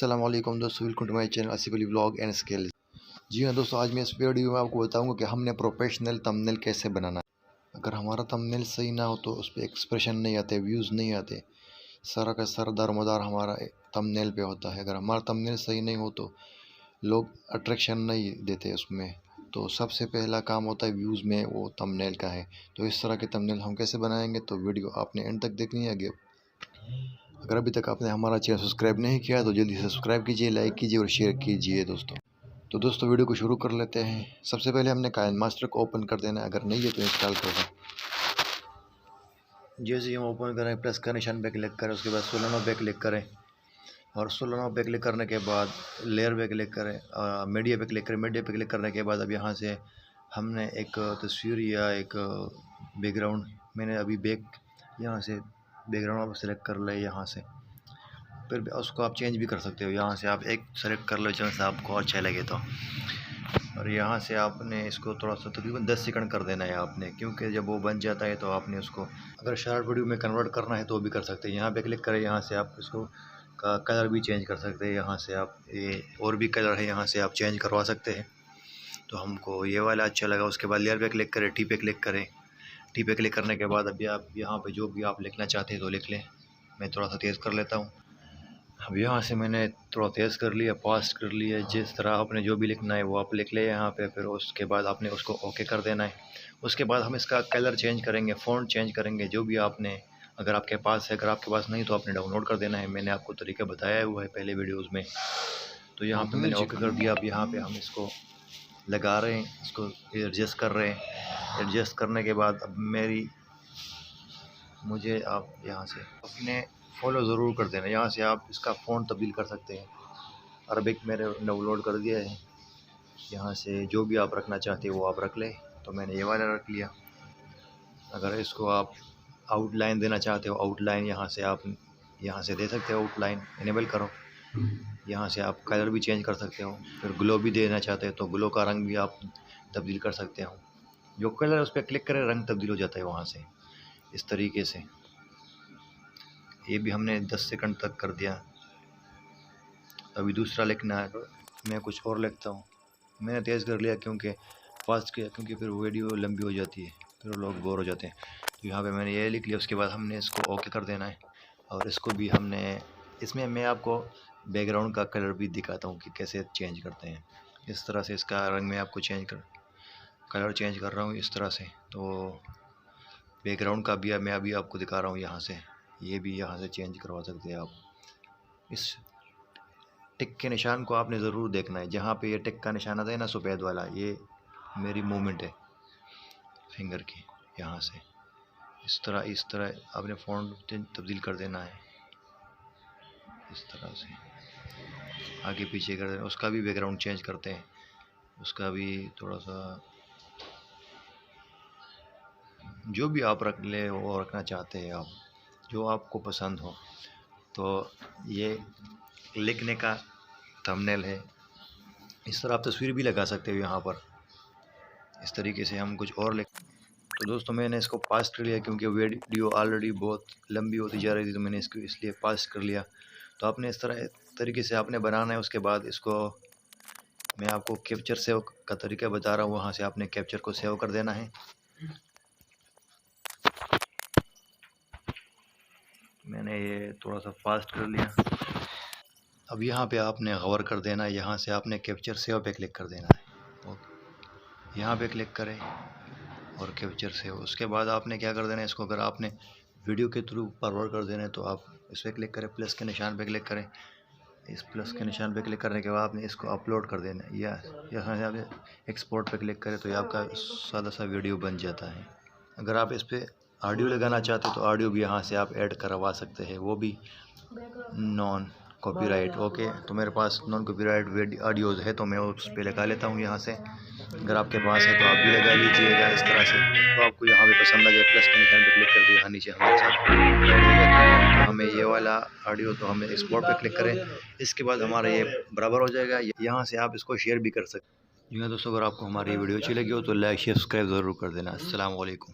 अस्सलाम वालेकुम दोस्तों, welcome to my channel Asif Ali vlog and skills. जी हाँ दोस्तों, आज मैं इस वीडियो में आपको बताऊंगा कि हमने प्रोफेशनल थंबनेल कैसे बनाना है। अगर हमारा थंबनेल सही ना हो तो उस पर एक्सप्रेशन नहीं आते, व्यूज़ नहीं आते, सारा का सारा दारोमदार हमारा थंबनेल पे होता है। अगर हमारा थंबनेल सही नहीं हो तो लोग अट्रैक्शन नहीं देते उसमें। तो सबसे पहला काम होता है व्यूज़ में, वो थंबनेल का है। तो इस तरह के थंबनेल हम कैसे बनाएंगे, तो वीडियो आपने एंड तक देखनी है। आगे अगर अभी तक आपने हमारा चैनल सब्सक्राइब नहीं किया तो जल्दी से सब्सक्राइब कीजिए, लाइक कीजिए और शेयर कीजिए दोस्तों। तो दोस्तों वीडियो को शुरू कर लेते हैं। सबसे पहले हमने काइनमास्टर को ओपन कर देना है, अगर नहीं है तो इंस्टॉल कर दें। जैसे ही हम ओपन करें, प्लस का निशान पे क्लिक करें, उसके बाद सोलोनो पे क्लिक करें और सोलोनो पे क्लिक करने के बाद लेयर पे क्लिक करें, मीडिया पे क्लिक करें। मीडिया पे क्लिक करने के बाद अब यहाँ से हमने एक तस्वीर या एक बैकग्राउंड, मैंने अभी यहाँ से बैकग्राउंड आप सेलेक्ट कर ले। यहाँ से फिर उसको आप चेंज भी कर सकते हो। यहाँ से आप एक सेलेक्ट कर लो जहाँ से आपको अच्छा लगे तो, और यहाँ से आपने इसको थोड़ा सा तकरीबन 10 सेकंड कर देना है आपने, क्योंकि जब वो बन जाता है तो आपने उसको अगर शॉर्ट वीडियो में कन्वर्ट करना है तो भी कर सकते हैं। यहाँ पे क्लिक करें, यहाँ से आप इसको का कलर भी चेंज कर सकते हैं। यहाँ से आप ये और भी कलर है, यहाँ से आप चेंज करवा सकते हैं। तो हमको ये वाला अच्छा लगा। उसके बाद लेयर पे क्लिक करें, टी पे क्लिक करें। टी पे क्लिक करने के बाद अभी आप यहाँ पे जो भी आप लिखना चाहते हैं तो लिख लें। मैं थोड़ा सा तेज़ कर लेता हूँ। अब यहाँ से मैंने थोड़ा तेज़ कर लिया, फास्ट कर लिया। जिस तरह आपने जो भी लिखना है वो आप लिख ले यहाँ पे। फिर उसके बाद आपने उसको ओके कर देना है। उसके बाद हम इसका कलर चेंज करेंगे, फ़ॉन्ट चेंज करेंगे, जो भी आपने अगर आपके पास है। अगर आपके पास नहीं तो आपने डाउनलोड कर देना है। मैंने आपको तरीका बताया हुआ है पहले वीडियोज़ में। तो यहाँ पर मैंने ओके कर दिया। अब यहाँ पर हम इसको लगा रहे हैं, इसको एडजस्ट कर रहे हैं। एडजस्ट करने के बाद अब मुझे आप यहाँ से अपने फॉलो ज़रूर कर देना। यहाँ से आप इसका फ़ॉन्ट तब्दील कर सकते हैं। अरबिक मैंने डाउनलोड कर दिया है। यहाँ से जो भी आप रखना चाहते हैं वो आप रख लें। तो मैंने ये वाला रख लिया। अगर इसको आप आउटलाइन देना चाहते हो, आउटलाइन यहाँ से आप यहाँ से दे सकते हो। आउटलाइन इनेबल करो। यहाँ से आप कलर भी चेंज कर सकते हो। फिर ग्लो भी देना चाहते हो तो ग्लो का रंग भी आप तब्दील कर सकते हो। जो कलर उस पर क्लिक करें रंग तब्दील हो जाता है वहाँ से, इस तरीके से। ये भी हमने 10 सेकंड तक कर दिया। अभी दूसरा लिखना है, मैं कुछ और लिखता हूँ। मैंने तेज़ कर लिया क्योंकि फास्ट किया, क्योंकि फिर वीडियो लंबी हो जाती है, फिर लोग बोर हो जाते हैं। तो यहाँ पे मैंने ये लिख लिया। उसके बाद हमने इसको ओके कर देना है। और इसको भी हमने इसमें मैं आपको बैकग्राउंड का कलर भी दिखाता हूँ कि कैसे चेंज करते हैं। इस तरह से इसका रंग मैं आपको कलर चेंज कर रहा हूँ इस तरह से। तो बैकग्राउंड का भी मैं अभी आपको दिखा रहा हूँ। यहाँ से ये भी यहाँ से चेंज करवा सकते हैं आप। इस टिक के निशान को आपने ज़रूर देखना है। जहाँ पे ये टिक का निशान आता है ना, सफ़ेद वाला, ये मेरी मूवमेंट है फिंगर की। यहाँ से इस तरह आपने फ़ॉन्ट तब्दील कर देना है। इस तरह से आगे पीछे कर देना। उसका भी बैकग्राउंड चेंज करते हैं, उसका भी थोड़ा सा जो भी आप रख ले वो रखना चाहते हैं आप, जो आपको पसंद हो। तो ये लिखने का थंबनेल है। इस तरह आप तस्वीर भी लगा सकते हो यहाँ पर। इस तरीके से हम कुछ और लिख। तो दोस्तों मैंने इसको पास कर लिया क्योंकि वीडियो ऑलरेडी बहुत लंबी होती जा रही थी, तो मैंने इसको इसलिए पास कर लिया। तो आपने इस तरीके से आपने बनाना है। उसके बाद इसको मैं आपको कैप्चर सेव का तरीका बता रहा हूँ। वहाँ से आपने कैप्चर को सेव कर देना है। मैंने ये थोड़ा सा फास्ट कर लिया। अब यहाँ पे आपने गौर कर देना है। यहाँ से आपने कैप्चर सेव पे क्लिक कर देना है। ओके, यहाँ पे क्लिक करें और कैप्चर सेव। उसके बाद आपने क्या कर देना है, इसको अगर आपने वीडियो के थ्रू फॉरवर्ड कर देना है तो आप इस पर क्लिक करें, प्लस के निशान पे क्लिक करें। इस प्लस के निशान पे क्लिक करने के बाद आपने इसको अपलोड कर देना है, या यहाँ से आपने एक्सपोर्ट पे क्लिक करें तो ये आपका सादा सा वीडियो बन जाता है। अगर आप इस पर ऑडियो लगाना चाहते हो तो ऑडियो भी यहाँ से आप ऐड करवा सकते हैं, वो भी नॉन कॉपीराइट। ओके, तो मेरे पास नॉन कॉपीराइट ऑडियोज़ है तो मैं उस पर लगा लेता हूँ यहाँ से। अगर आपके पास है तो आप भी लगा लीजिएगा इस तरह से। तो आपको यहाँ पे पसंद आ जाए, प्लस के निशान पे क्लिक कर दिया, यहाँ नीचे हमारे साथ ऐड हो जाता है। तो हमें ये वाला ऑडियो तो हमें एक्सपोर्ट पे क्लिक करें। इसके बाद हमारा ये बराबर हो जाएगा। यहाँ से आप इसको शेयर भी कर सकते हैं। जी हाँ दोस्तों, अगर आपको हमारी वीडियो अच्छी लगी हो तो लाइक शेयर सब्सक्राइब ज़रूर कर देना। अस्सलाम वालेकुम।